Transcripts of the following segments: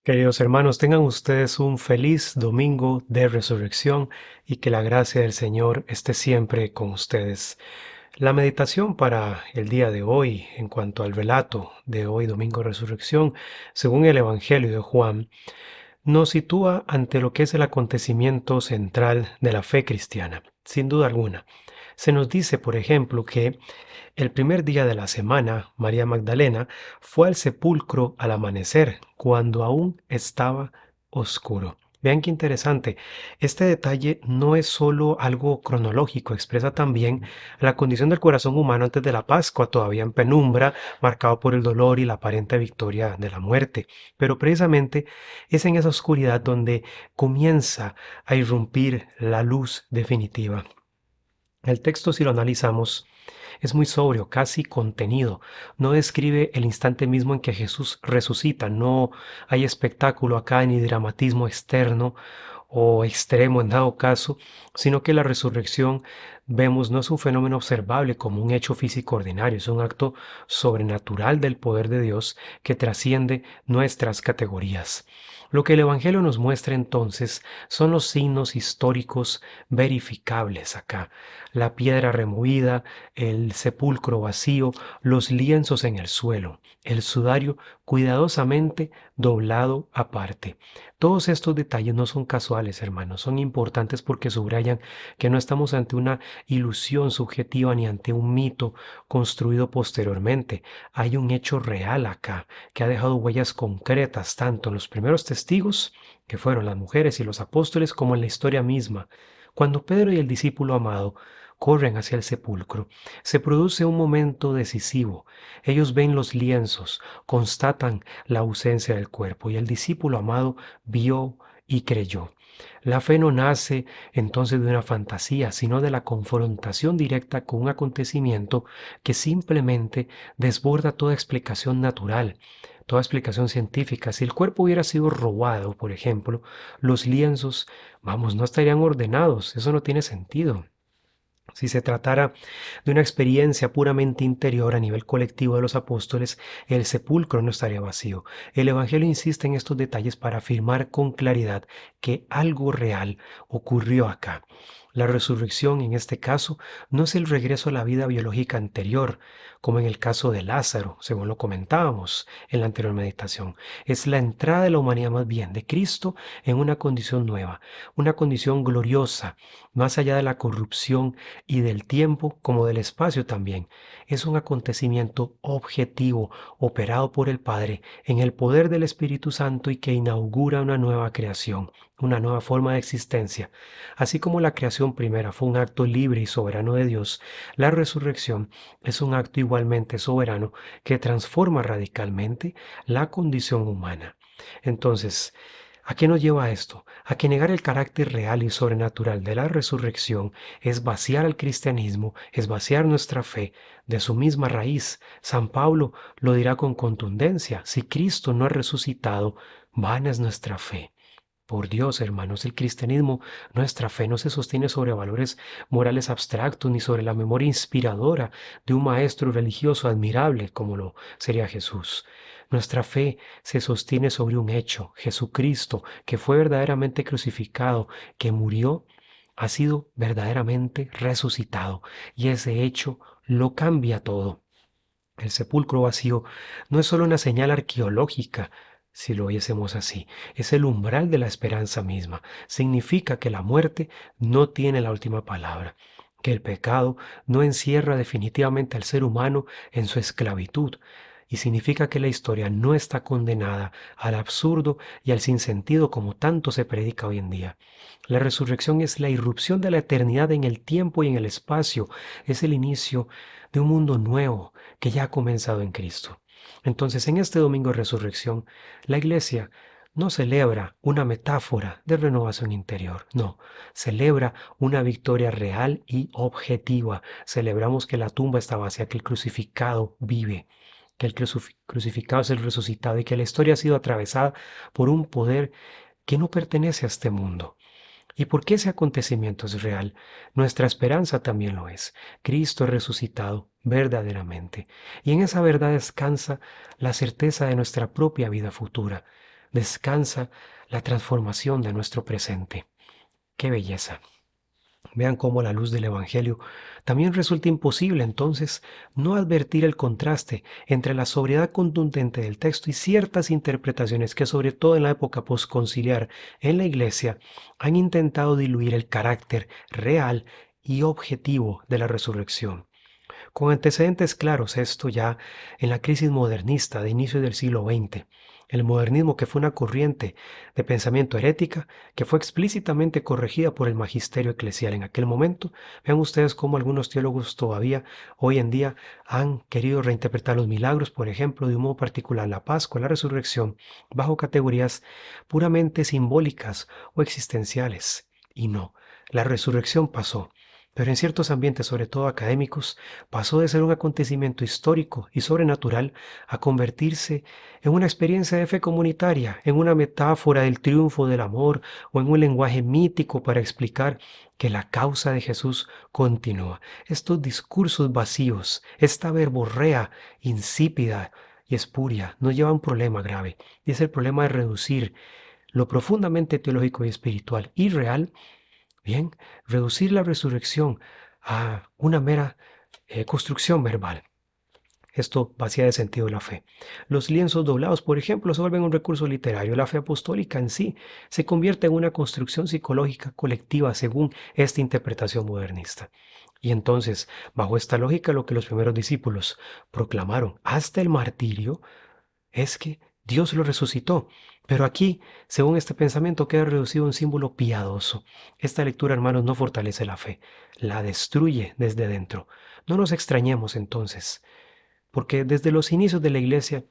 Queridos hermanos, tengan ustedes un feliz domingo de resurrección y que la gracia del Señor esté siempre con ustedes. La meditación para el día de hoy, en cuanto al relato de hoy, domingo de resurrección, según el Evangelio de Juan, nos sitúa ante lo que es el acontecimiento central de la fe cristiana, sin duda alguna. Se nos dice, por ejemplo, que el primer día de la semana, María Magdalena fue al sepulcro al amanecer, cuando aún estaba oscuro. Vean qué interesante. Este detalle no es solo algo cronológico, expresa también la condición del corazón humano antes de la Pascua, todavía en penumbra, marcado por el dolor y la aparente victoria de la muerte. Pero precisamente es en esa oscuridad donde comienza a irrumpir la luz definitiva. El texto, si lo analizamos, es muy sobrio, casi contenido. No describe el instante mismo en que Jesús resucita. No hay espectáculo acá ni dramatismo externo o extremo en dado caso, sino que la resurrección, vemos, no es un fenómeno observable como un hecho físico ordinario, es un acto sobrenatural del poder de Dios que trasciende nuestras categorías. Lo que el Evangelio nos muestra entonces son los signos históricos verificables acá: la piedra removida, el sepulcro vacío, los lienzos en el suelo, el sudario cuidadosamente doblado aparte. Todos estos detalles no son casuales, hermanos, son importantes porque subrayan que no estamos ante una ilusión subjetiva ni ante un mito construido posteriormente. Hay un hecho real acá que ha dejado huellas concretas tanto en los primeros testigos, que fueron las mujeres y los apóstoles, como en la historia misma. Cuando Pedro y el discípulo amado corren hacia el sepulcro, se produce un momento decisivo. Ellos ven los lienzos, constatan la ausencia del cuerpo y el discípulo amado vio y creyó. La fe no nace entonces de una fantasía, sino de la confrontación directa con un acontecimiento que simplemente desborda toda explicación natural, toda explicación científica. Si el cuerpo hubiera sido robado, por ejemplo, los lienzos, vamos, no estarían ordenados. Eso no tiene sentido. Si se tratara de una experiencia puramente interior a nivel colectivo de los apóstoles, el sepulcro no estaría vacío. El Evangelio insiste en estos detalles para afirmar con claridad que algo real ocurrió acá. La resurrección, en este caso, no es el regreso a la vida biológica anterior, como en el caso de Lázaro, según lo comentábamos en la anterior meditación. Es la entrada de la humanidad, más bien, de Cristo en una condición nueva, una condición gloriosa, más allá de la corrupción y del tiempo como del espacio también. Es un acontecimiento objetivo, operado por el Padre en el poder del Espíritu Santo y que inaugura una nueva creación, una nueva forma de existencia. Así como la creación primera fue un acto libre y soberano de Dios, la resurrección es un acto igualmente soberano que transforma radicalmente la condición humana. Entonces, ¿a qué nos lleva esto? A que negar el carácter real y sobrenatural de la resurrección es vaciar al cristianismo, es vaciar nuestra fe de su misma raíz. San Pablo lo dirá con contundencia: si Cristo no ha resucitado, vana es nuestra fe. Por Dios, hermanos, el cristianismo, nuestra fe, no se sostiene sobre valores morales abstractos ni sobre la memoria inspiradora de un maestro religioso admirable como lo sería Jesús. Nuestra fe se sostiene sobre un hecho: Jesucristo, que fue verdaderamente crucificado, que murió, ha sido verdaderamente resucitado, y ese hecho lo cambia todo. El sepulcro vacío no es solo una señal arqueológica, si lo oyésemos así, es el umbral de la esperanza misma. Significa que la muerte no tiene la última palabra, que el pecado no encierra definitivamente al ser humano en su esclavitud, y significa que la historia no está condenada al absurdo y al sinsentido como tanto se predica hoy en día. La resurrección es la irrupción de la eternidad en el tiempo y en el espacio, es el inicio de un mundo nuevo que ya ha comenzado en Cristo. Entonces, en este domingo de resurrección, la iglesia no celebra una metáfora de renovación interior, no, celebra una victoria real y objetiva. Celebramos que la tumba está vacía, que el crucificado vive, que el crucificado es el resucitado y que la historia ha sido atravesada por un poder que no pertenece a este mundo. ¿Y por qué ese acontecimiento es real? Nuestra esperanza también lo es. Cristo es resucitado verdaderamente. Y en esa verdad descansa la certeza de nuestra propia vida futura. descansa la transformación de nuestro presente. ¡Qué belleza! Vean cómo a la luz del Evangelio también resulta imposible entonces no advertir el contraste entre la sobriedad contundente del texto y ciertas interpretaciones que, sobre todo en la época posconciliar en la Iglesia, han intentado diluir el carácter real y objetivo de la resurrección. Con antecedentes claros esto ya en la crisis modernista de inicio del siglo XX. El modernismo, que fue una corriente de pensamiento herética que fue explícitamente corregida por el magisterio eclesial en aquel momento. Vean ustedes cómo algunos teólogos todavía hoy en día han querido reinterpretar los milagros, por ejemplo, de un modo particular la Pascua, la resurrección, bajo categorías puramente simbólicas o existenciales. Y no, la resurrección pasó, pero en ciertos ambientes, sobre todo académicos, pasó de ser un acontecimiento histórico y sobrenatural a convertirse en una experiencia de fe comunitaria, en una metáfora del triunfo del amor o en un lenguaje mítico para explicar que la causa de Jesús continúa. Estos discursos vacíos, esta verborrea insípida y espuria, nos lleva a un problema grave, y es el problema de reducir lo profundamente teológico y espiritual y real. Bien, reducir la resurrección a una mera construcción verbal. Esto vacía de sentido la fe. Los lienzos doblados, por ejemplo, se vuelven un recurso literario. La fe apostólica en sí se convierte en una construcción psicológica colectiva según esta interpretación modernista. Y entonces, bajo esta lógica, lo que los primeros discípulos proclamaron hasta el martirio es que Dios lo resucitó. Pero aquí, según este pensamiento, queda reducido a un símbolo piadoso. Esta lectura, hermanos, no fortalece la fe, la destruye desde dentro. No nos extrañemos entonces, porque desde los inicios de la iglesia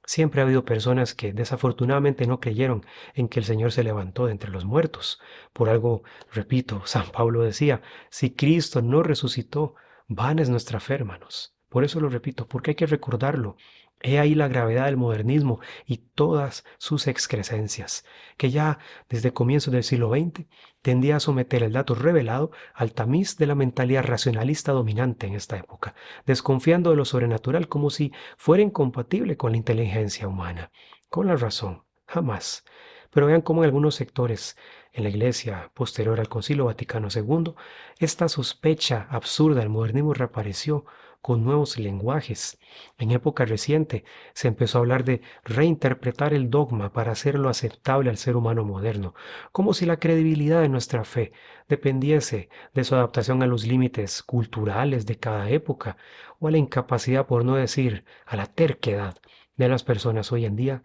siempre ha habido personas que desafortunadamente no creyeron en que el Señor se levantó de entre los muertos. Por algo, repito, San Pablo decía, si Cristo no resucitó, vana es nuestra fe, hermanos. Por eso lo repito, porque hay que recordarlo. He ahí la gravedad del modernismo y todas sus excrescencias, que ya desde comienzos del siglo XX tendía a someter el dato revelado al tamiz de la mentalidad racionalista dominante en esta época, desconfiando de lo sobrenatural como si fuera incompatible con la inteligencia humana, con la razón, jamás. Pero vean cómo en algunos sectores en la iglesia posterior al Concilio Vaticano II, esta sospecha absurda del modernismo reapareció con nuevos lenguajes. En época reciente se empezó a hablar de reinterpretar el dogma para hacerlo aceptable al ser humano moderno, como si la credibilidad de nuestra fe dependiese de su adaptación a los límites culturales de cada época o a la incapacidad, por no decir a la terquedad de las personas hoy en día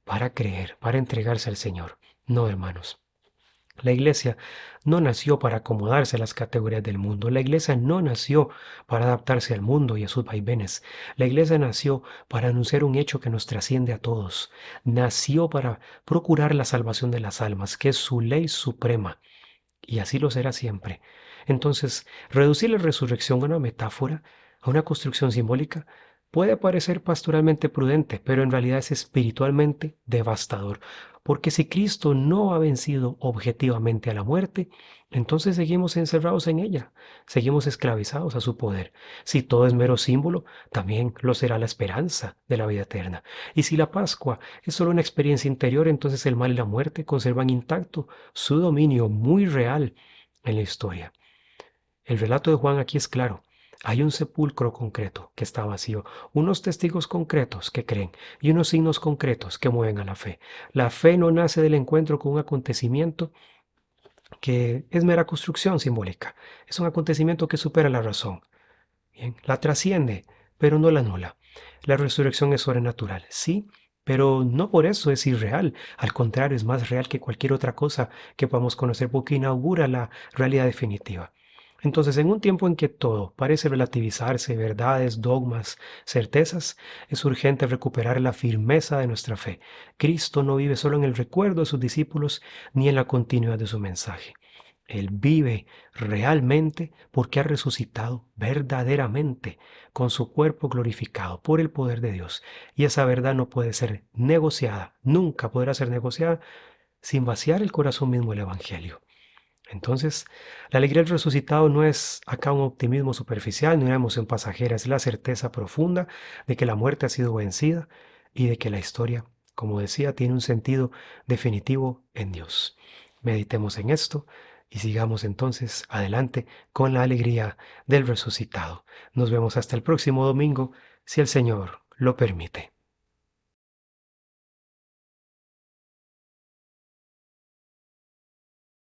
para creer, para entregarse al Señor. No, hermanos. La iglesia no nació para acomodarse a las categorías del mundo. La iglesia no nació para adaptarse al mundo y a sus vaivenes. La iglesia nació para anunciar un hecho que nos trasciende a todos. Nació para procurar la salvación de las almas, que es su ley suprema. Y así lo será siempre. Entonces, reducir la resurrección a una metáfora, a una construcción simbólica, puede parecer pastoralmente prudente, pero en realidad es espiritualmente devastador. Porque si Cristo no ha vencido objetivamente a la muerte, entonces seguimos encerrados en ella, seguimos esclavizados a su poder. Si todo es mero símbolo, también lo será la esperanza de la vida eterna. Y si la Pascua es solo una experiencia interior, entonces el mal y la muerte conservan intacto su dominio muy real en la historia. El relato de Juan aquí es claro. Hay un sepulcro concreto que está vacío, unos testigos concretos que creen y unos signos concretos que mueven a la fe. La fe no nace del encuentro con un acontecimiento que es mera construcción simbólica. Es un acontecimiento que supera la razón. Bien, la trasciende, pero no la anula. La resurrección es sobrenatural, sí, pero no por eso es irreal. Al contrario, es más real que cualquier otra cosa que podamos conocer porque inaugura la realidad definitiva. Entonces, en un tiempo en que todo parece relativizarse, verdades, dogmas, certezas, es urgente recuperar la firmeza de nuestra fe. Cristo no vive solo en el recuerdo de sus discípulos ni en la continuidad de su mensaje. Él vive realmente porque ha resucitado verdaderamente con su cuerpo glorificado por el poder de Dios. Y esa verdad no puede ser negociada, nunca podrá ser negociada sin vaciar el corazón mismo del Evangelio. Entonces, la alegría del resucitado no es acá un optimismo superficial ni una emoción pasajera, es la certeza profunda de que la muerte ha sido vencida y de que la historia como decía, tiene un sentido definitivo en Dios. Meditemos en esto y sigamos entonces adelante con la alegría del resucitado. Nos vemos hasta el próximo domingo, si el Señor lo permite.